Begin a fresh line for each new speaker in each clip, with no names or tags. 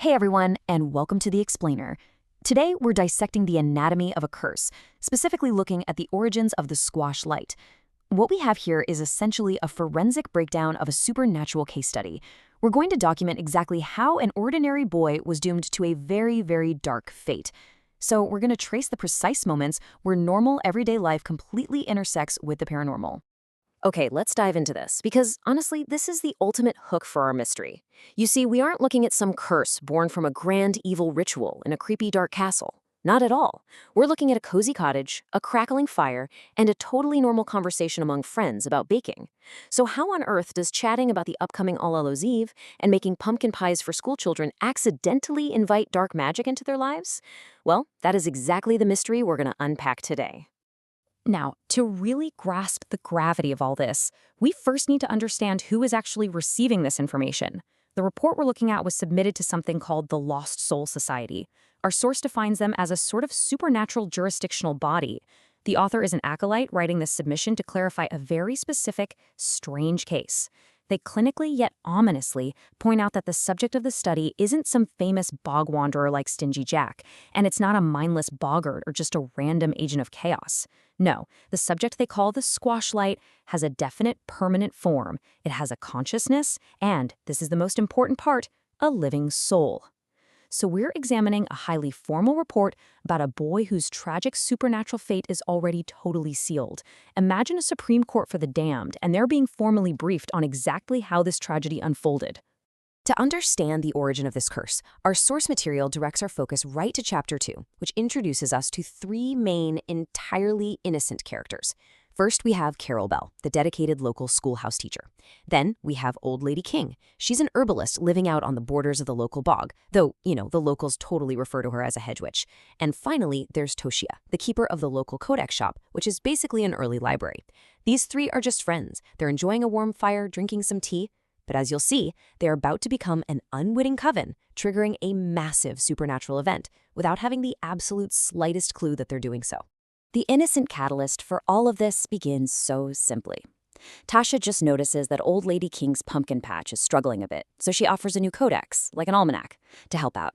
Hey everyone, and welcome to The Explainer. Today we're dissecting the anatomy of a curse, specifically looking at the origins of the squash light. What we have here is essentially a forensic breakdown of a supernatural case study. We're going to document exactly how an ordinary boy was doomed to a very, very dark fate. So we're going to trace the precise moments where normal everyday life completely intersects with the paranormal. Okay, let's dive into this, because honestly, this is the ultimate hook for our mystery. You see, we aren't looking at some curse born from a grand evil ritual in a creepy dark castle. Not at all. We're looking at a cozy cottage, a crackling fire, and a totally normal conversation among friends about baking. So how on earth does chatting about the upcoming All Hallows Eve and making pumpkin pies for schoolchildren accidentally invite dark magic into their lives? Well, that is exactly the mystery we're going to unpack today. Now, to really grasp the gravity of all this, we first need to understand who is actually receiving this information. The report we're looking at was submitted to something called the Lost Soul Society. Our source defines them as a sort of supernatural jurisdictional body. The author is an acolyte writing this submission to clarify a very specific, strange case. They clinically yet ominously point out that the subject of the study isn't some famous bog wanderer like Stingy Jack, and it's not a mindless boggart or just a random agent of chaos. No, the subject they call the squash light has a definite, permanent form. It has a consciousness and, this is the most important part, a living soul. So we're examining a highly formal report about a boy whose tragic supernatural fate is already totally sealed. Imagine a Supreme Court for the damned, and they're being formally briefed on exactly how this tragedy unfolded. To understand the origin of this curse, our source material directs our focus right to Chapter 2, which introduces us to three main, entirely innocent characters. First, we have Carol Bell, the dedicated local schoolhouse teacher. Then, we have Old Lady King. She's an herbalist living out on the borders of the local bog, though, the locals totally refer to her as a hedge witch. And finally, there's Toshia, the keeper of the local codex shop, which is basically an early library. These three are just friends. They're enjoying a warm fire, drinking some tea. But as you'll see, they're about to become an unwitting coven, triggering a massive supernatural event without having the absolute slightest clue that they're doing so. The innocent catalyst for all of this begins so simply. Tasha just notices that Old Lady King's pumpkin patch is struggling a bit, so she offers a new codex, like an almanac, to help out.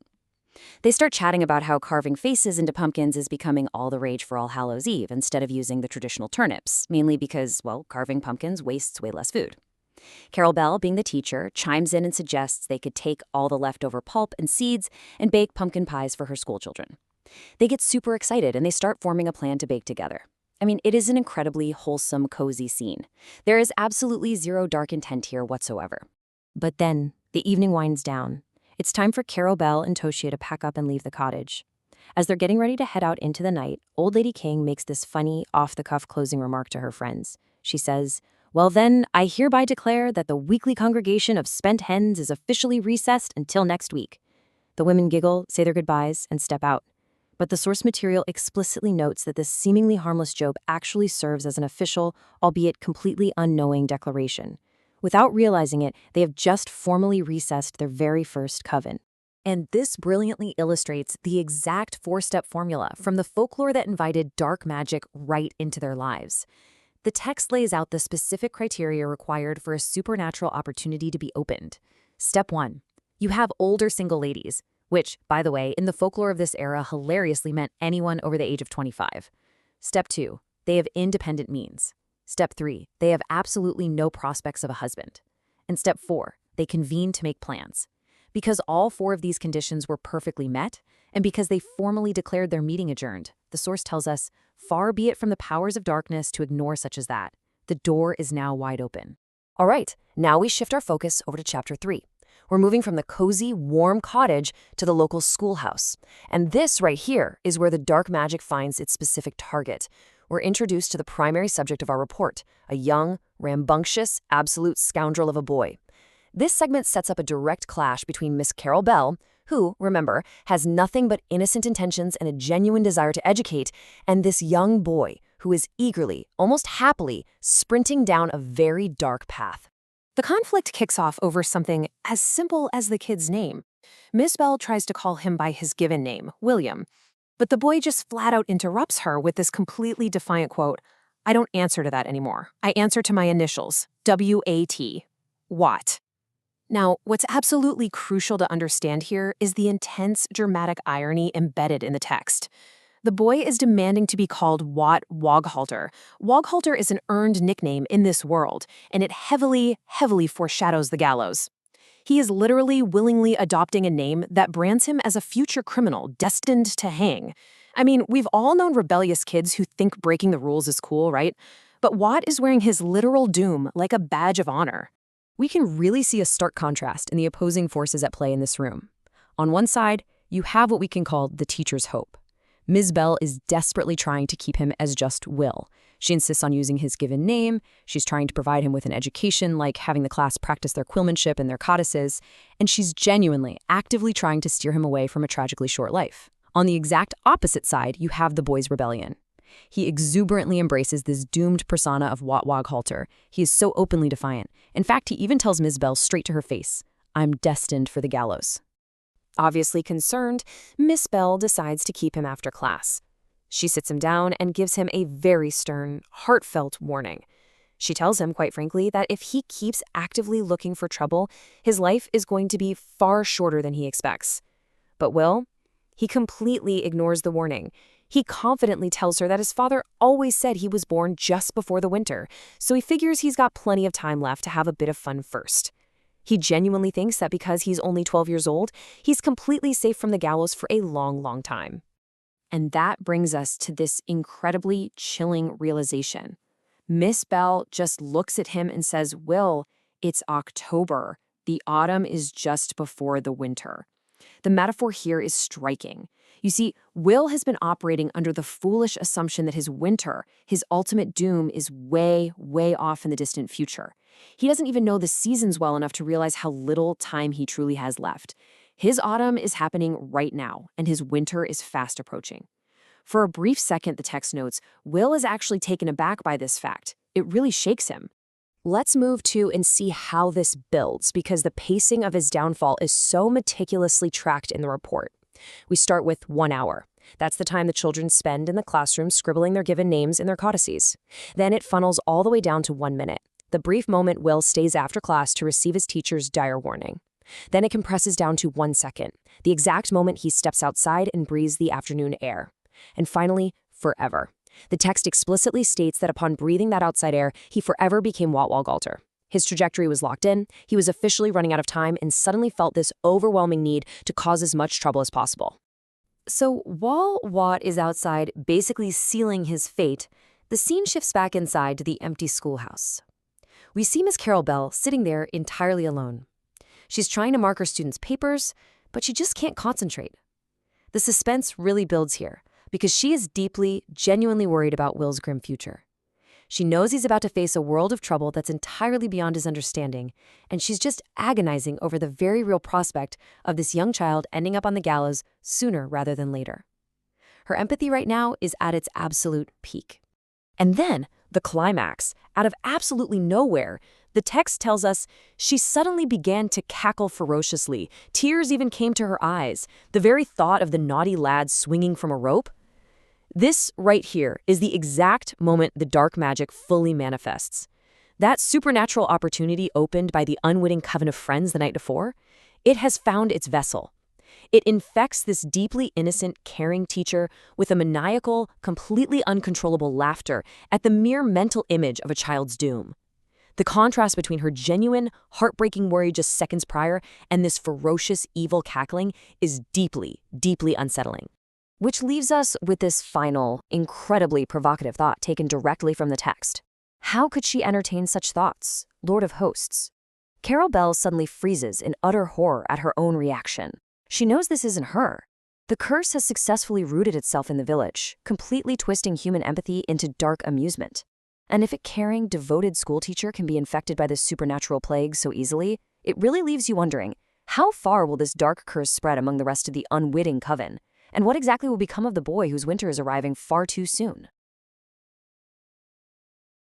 They start chatting about how carving faces into pumpkins is becoming all the rage for All Hallows Eve instead of using the traditional turnips, mainly because, well, carving pumpkins wastes way less food. Carol Bell, being the teacher, chimes in and suggests they could take all the leftover pulp and seeds and bake pumpkin pies for her schoolchildren. They get super excited and they start forming a plan to bake together. I mean, it is an incredibly wholesome, cozy scene. There is absolutely zero dark intent here whatsoever. But then, the evening winds down. It's time for Carol Bell and Toshia to pack up and leave the cottage. As they're getting ready to head out into the night, Old Lady King makes this funny, off-the-cuff closing remark to her friends. She says, "Well then, I hereby declare that the weekly congregation of spent hens is officially recessed until next week." The women giggle, say their goodbyes, and step out. But the source material explicitly notes that this seemingly harmless joke actually serves as an official, albeit completely unknowing declaration. Without realizing it, they have just formally recessed their very first coven. And this brilliantly illustrates the exact four-step formula from the folklore that invited dark magic right into their lives. The text lays out the specific criteria required for a supernatural opportunity to be opened. Step 1. You have older single ladies, which, by the way, in the folklore of this era hilariously meant anyone over the age of 25. Step 2. They have independent means. Step 3. They have absolutely no prospects of a husband. And Step 4. They convene to make plans. Because all four of these conditions were perfectly met, and because they formally declared their meeting adjourned, the source tells us, far be it from the powers of darkness to ignore such as that. The door is now wide open. All right, now we shift our focus over to Chapter 3. We're moving from the cozy, warm cottage to the local schoolhouse. And this right here is where the dark magic finds its specific target. We're introduced to the primary subject of our report, a young, rambunctious, absolute scoundrel of a boy. This segment sets up a direct clash between Miss Carol Bell, who, remember, has nothing but innocent intentions and a genuine desire to educate, and this young boy who is eagerly, almost happily, sprinting down a very dark path. The conflict kicks off over something as simple as the kid's name. Miss Bell tries to call him by his given name, William, but the boy just flat out interrupts her with this completely defiant quote, "I don't answer to that anymore. I answer to my initials, W-A-T. Watt."
Now, what's absolutely crucial to understand here is the intense dramatic irony embedded in the text. The boy is demanding to be called Wat Woghalter. Woghalter is an earned nickname in this world, and it heavily foreshadows the gallows. He is literally willingly adopting a name that brands him as a future criminal destined to hang. I mean, we've all known rebellious kids who think breaking the rules is cool, right? But Wat is wearing his literal doom like a badge of honor.
We can really see a stark contrast in the opposing forces at play in this room. On one side, you have what we can call the teacher's hope. Ms. Bell is desperately trying to keep him as just Will. She insists on using his given name, she's trying to provide him with an education like having the class practice their quillmanship and their codices, and she's genuinely, actively trying to steer him away from a tragically short life. On the exact opposite side, you have the boy's rebellion. He exuberantly embraces this doomed persona of Wat Woghalter. He is so openly defiant. In fact, he even tells Ms. Bell straight to her face, "I'm destined for the gallows."
Obviously concerned, Miss Bell decides to keep him after class. She sits him down and gives him a very stern, heartfelt warning. She tells him, quite frankly, that if he keeps actively looking for trouble, his life is going to be far shorter than he expects. But Will? He completely ignores the warning. He confidently tells her that his father always said he was born just before the winter, so he figures he's got plenty of time left to have a bit of fun first. He genuinely thinks that because he's only 12 years old, he's completely safe from the gallows for a long time. And that brings us to this incredibly chilling realization. Miss Bell just looks at him and says, "Will, it's October. The autumn is just before the winter." The metaphor here is striking. You see, Will has been operating under the foolish assumption that his winter, his ultimate doom, is way off in the distant future. He doesn't even know the seasons well enough to realize how little time he truly has left. His autumn is happening right now, and his winter is fast approaching. For a brief second, the text notes, Will is actually taken aback by this fact. It really shakes him. Let's move to and see how this builds, because the pacing of his downfall is so meticulously tracked in the report. We start with 1 hour. That's the time the children spend in the classroom scribbling their given names in their codices. Then it funnels all the way down to 1 minute, the brief moment Will stays after class to receive his teacher's dire warning. Then it compresses down to 1 second, the exact moment he steps outside and breathes the afternoon air. And finally, forever. The text explicitly states that upon breathing that outside air, he forever became Wat Woghalter. His trajectory was locked in, he was officially running out of time, and suddenly felt this overwhelming need to cause as much trouble as possible. So while Wat is outside basically sealing his fate, the scene shifts back inside to the empty schoolhouse. We see Miss Carol Bell sitting there entirely alone. She's trying to mark her students' papers, but she just can't concentrate. The suspense really builds here, because she is deeply, genuinely worried about Will's grim future. She knows he's about to face a world of trouble that's entirely beyond his understanding, and she's just agonizing over the very real prospect of this young child ending up on the gallows sooner rather than later. Her empathy right now is at its absolute peak. And then, the climax, out of absolutely nowhere, the text tells us she suddenly began to cackle ferociously. Tears even came to her eyes. The very thought of the naughty lad swinging from a rope. This right here is the exact moment the dark magic fully manifests. That supernatural opportunity opened by the unwitting coven of friends the night before, it has found its vessel. It infects this deeply innocent, caring teacher with a maniacal, completely uncontrollable laughter at the mere mental image of a child's doom. The contrast between her genuine, heartbreaking worry just seconds prior and this ferocious, evil cackling is deeply unsettling. Which leaves us with this final, incredibly provocative thought taken directly from the text. How could she entertain such thoughts, Lord of Hosts? Carol Bell suddenly freezes in utter horror at her own reaction. She knows this isn't her. The curse has successfully rooted itself in the village, completely twisting human empathy into dark amusement. And if a caring, devoted schoolteacher can be infected by this supernatural plague so easily, it really leaves you wondering, how far will this dark curse spread among the rest of the unwitting coven? And what exactly will become of the boy whose winter is arriving far too soon?